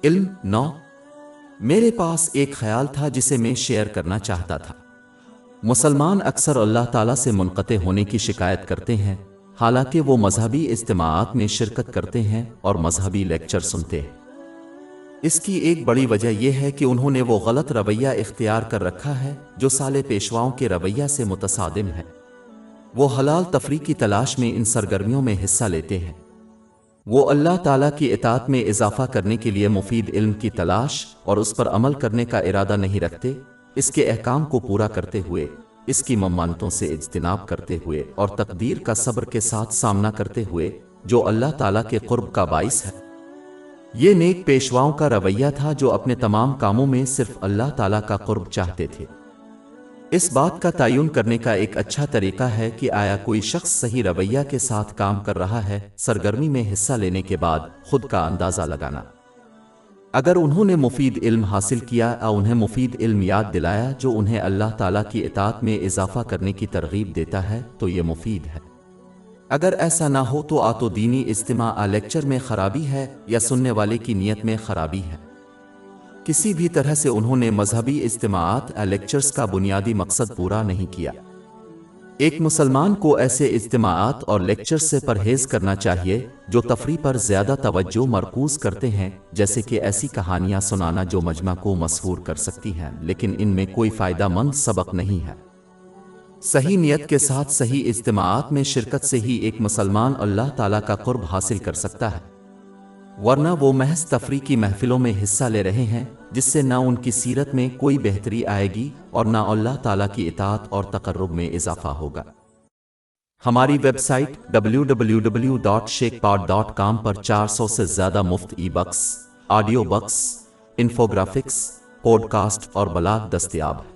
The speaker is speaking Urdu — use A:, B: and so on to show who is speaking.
A: علم 9۔ میرے پاس ایک خیال تھا جسے میں شیئر کرنا چاہتا تھا۔ مسلمان اکثر اللہ تعالیٰ سے منقطع ہونے کی شکایت کرتے ہیں، حالانکہ وہ مذہبی اجتماعات میں شرکت کرتے ہیں اور مذہبی لیکچر سنتے ہیں۔ اس کی ایک بڑی وجہ یہ ہے کہ انہوں نے وہ غلط رویہ اختیار کر رکھا ہے جو سالے پیشواؤں کے رویہ سے متصادم ہے۔ وہ حلال تفریح کی تلاش میں ان سرگرمیوں میں حصہ لیتے ہیں۔ وہ اللہ تعالیٰ کی اطاعت میں اضافہ کرنے کے لیے مفید علم کی تلاش اور اس پر عمل کرنے کا ارادہ نہیں رکھتے، اس کے احکام کو پورا کرتے ہوئے، اس کی ممانعتوں سے اجتناب کرتے ہوئے اور تقدیر کا صبر کے ساتھ سامنا کرتے ہوئے جو اللہ تعالیٰ کے قرب کا باعث ہے۔ یہ نیک پیشواؤں کا رویہ تھا جو اپنے تمام کاموں میں صرف اللہ تعالیٰ کا قرب چاہتے تھے۔ اس بات کا تعین کرنے کا ایک اچھا طریقہ ہے کہ آیا کوئی شخص صحیح رویہ کے ساتھ کام کر رہا ہے، سرگرمی میں حصہ لینے کے بعد خود کا اندازہ لگانا۔ اگر انہوں نے مفید علم حاصل کیا یا انہیں مفید علم یاد دلایا جو انہیں اللہ تعالیٰ کی اطاعت میں اضافہ کرنے کی ترغیب دیتا ہے تو یہ مفید ہے۔ اگر ایسا نہ ہو تو تو دینی اجتماع لیکچر میں خرابی ہے یا سننے والے کی نیت میں خرابی ہے۔ کسی بھی طرح سے انہوں نے مذہبی اجتماعات لیکچرز کا بنیادی مقصد پورا نہیں کیا۔ ایک مسلمان کو ایسے اجتماعات اور لیکچرز سے پرہیز کرنا چاہیے جو تفریح پر زیادہ توجہ مرکوز کرتے ہیں، جیسے کہ ایسی کہانیاں سنانا جو مجمع کو مسحور کر سکتی ہیں لیکن ان میں کوئی فائدہ مند سبق نہیں ہے۔ صحیح نیت کے ساتھ صحیح اجتماعات میں شرکت سے ہی ایک مسلمان اللہ تعالیٰ کا قرب حاصل کر سکتا ہے، ورنہ وہ محض تفریح کی محفلوں میں حصہ لے رہے ہیں جس سے نہ ان کی سیرت میں کوئی بہتری آئے گی اور نہ اللہ تعالیٰ کی اطاعت اور تقرب میں اضافہ ہوگا۔ ہماری ویب سائٹ www.sheikhpod.com پر 400 سے زیادہ مفت e books, audio books, infographics, podcast اور بلاگ دستیاب ہے۔